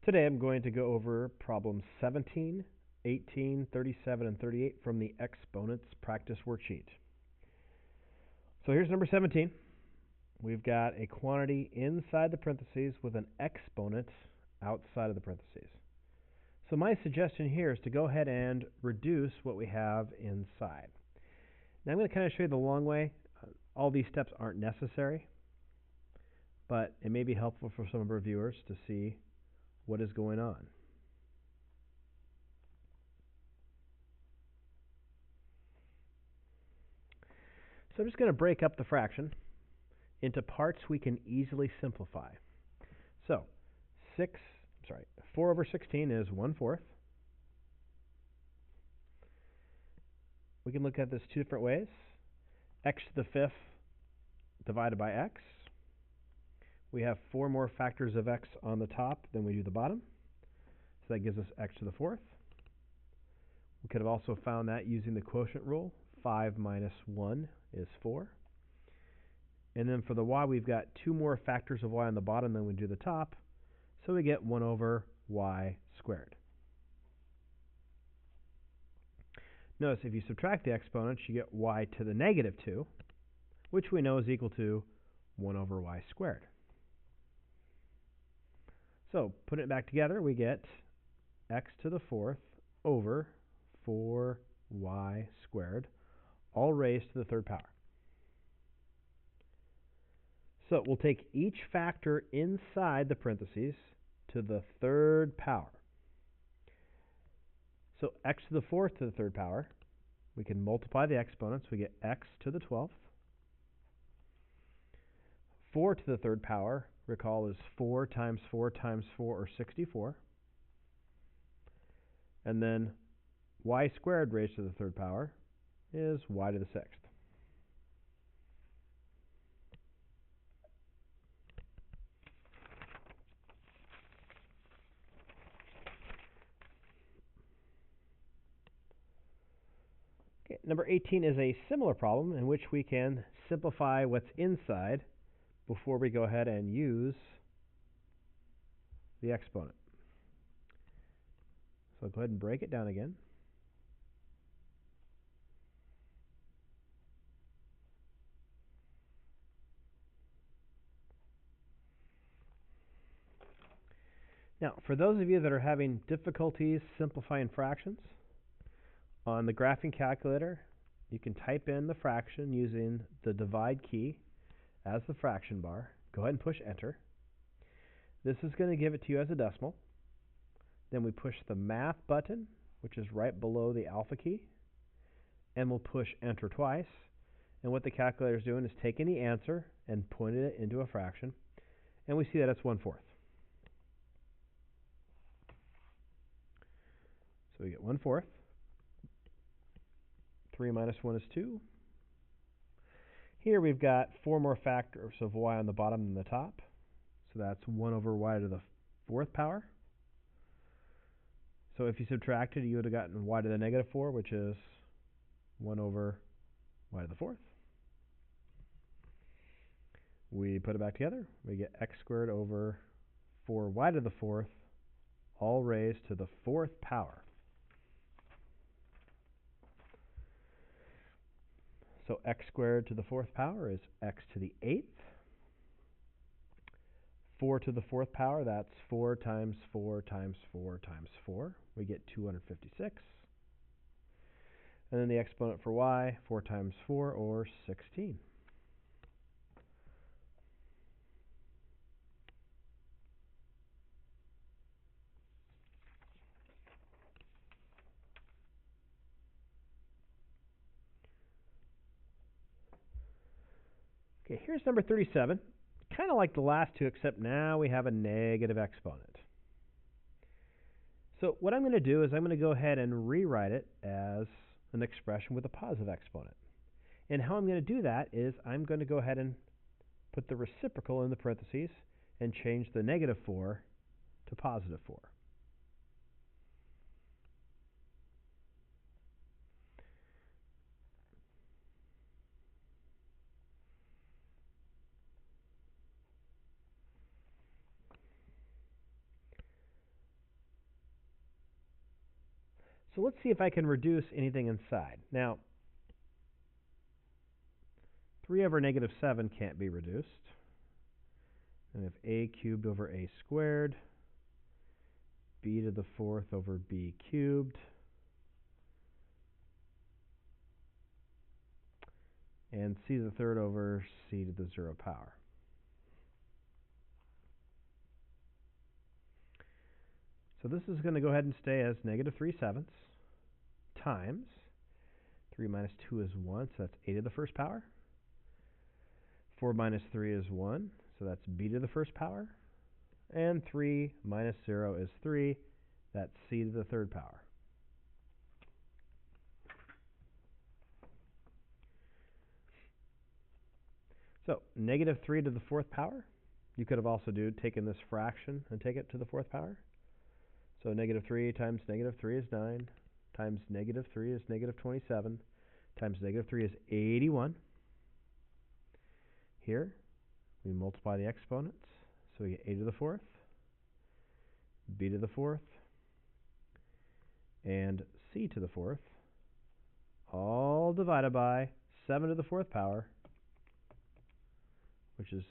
Today I'm going to go over problems 17, 18, 37, and 38 from the exponents practice worksheet. So here's number 17. We've got a quantity inside the parentheses with an exponent outside of the parentheses. So my suggestion here is to go ahead and reduce what we have inside. Now I'm going to kind of show you the long way. All these steps aren't necessary, but it may be helpful for some of our viewers to see what is going on. So I'm just going to break up the fraction into parts we can easily simplify. So 4 over 16 is 1/4. We can look at this two different ways. X to the 5th divided by x. We have 4 more factors of x on the top than we do the bottom. So that gives us x to the 4th. We could have also found that using the quotient rule. 5 minus 1 is 4. And then for the y, we've got 2 more factors of y on the bottom than we do the top. So we get 1 over y squared. Notice if you subtract the exponents, you get y to the negative 2, which we know is equal to 1 over y squared. So putting it back together, we get x to the 4th over 4y squared, all raised to the 3rd power. So we'll take each factor inside the parentheses to the 3rd power. So x to the 4th to the 3rd power, we can multiply the exponents. We get x to the 12th. 4 to the 3rd power, recall, is 4 times 4 times 4, or 64. And then y squared raised to the 3rd power is y to the 6th. Okay, number 18 is a similar problem in which we can simplify what's inside before we go ahead and use the exponent. So go ahead and break it down again. Now, for those of you that are having difficulties simplifying fractions, on the graphing calculator, you can type in the fraction using the divide key as the fraction bar. Go ahead and push enter. This is going to give it to you as a decimal. Then we push the math button, which is right below the alpha key, and we'll push enter twice. And what the calculator is doing is taking the answer and putting it into a fraction, and we see that it's 1/4. So we get 1/4. 3 minus 1 is 2. Here we've got 4 more factors of y on the bottom than the top. So that's 1 over y to the 4th power. So if you subtracted, you would have gotten y to the negative 4, which is 1 over y to the 4th. We put it back together. We get x squared over 4y to the 4th, all raised to the 4th power. So x squared to the 4th power is x to the 8th. 4 to the 4th power, that's 4 times 4 times 4 times 4. We get 256. And then the exponent for y, 4 times 4, or 16. Okay, here's number 37. Kind of like the last two, except now we have a negative exponent. So what I'm going to do is I'm going to go ahead and rewrite it as an expression with a positive exponent. And how I'm going to do that is I'm going to go ahead and put the reciprocal in the parentheses and change the negative 4 to positive 4. So let's see if I can reduce anything inside. Now, 3 over negative 7 can't be reduced. And we have a cubed over a squared, b to the 4th over b cubed, and c to the 3rd over c to the 0 power. So this is going to go ahead and stay as negative 3/7 times 3 minus 2 is 1, so that's a to the 1st power. 4 minus 3 is 1, so that's b to the 1st power. And 3 minus 0 is 3, that's c to the 3rd power. So negative 3 to the 4th power, you could have also taken this fraction and take it to the 4th power. So negative 3 times negative 3 is 9, times negative 3 is negative 27, times negative 3 is 81. Here, we multiply the exponents, so we get a to the 4th, b to the 4th, and c to the 4th, all divided by 7 to the 4th power, which is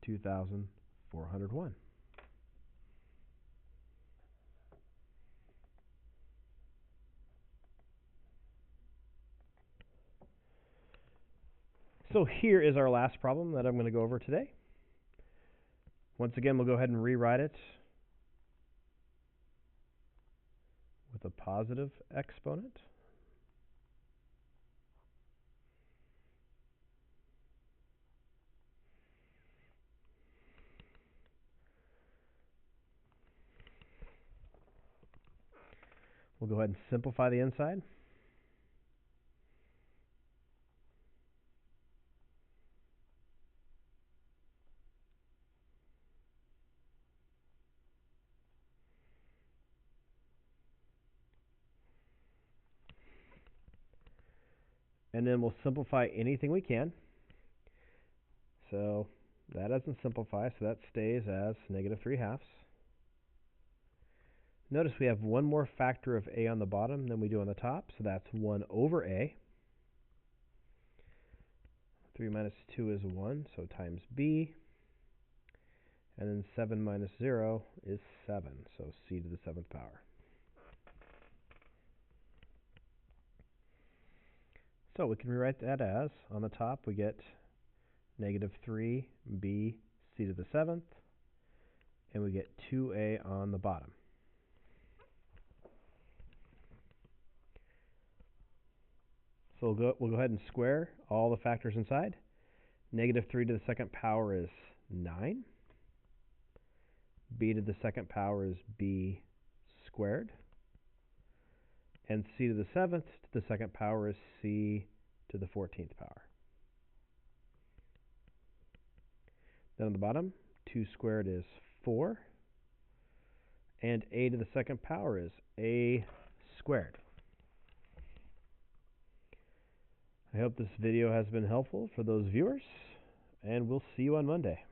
2,401. So here is our last problem that I'm going to go over today. Once again, we'll go ahead and rewrite it with a positive exponent. We'll go ahead and simplify the inside. And then we'll simplify anything we can. So that doesn't simplify, so that stays as negative 3/2. Notice we have one more factor of a on the bottom than we do on the top, so that's 1 over a. 3 minus 2 is 1, so times b. And then 7 minus 0 is 7, so c to the 7th power. So we can rewrite that as, on the top we get negative 3b c to the 7th, and we get 2a on the bottom. So we'll go ahead and square all the factors inside. Negative 3 to the 2nd power is 9. B to the 2nd power is b squared. And c to the 7th to the 2nd power is c to the 14th power. Then on the bottom, 2 squared is 4. And a to the 2nd power is a squared. I hope this video has been helpful for those viewers, and we'll see you on Monday.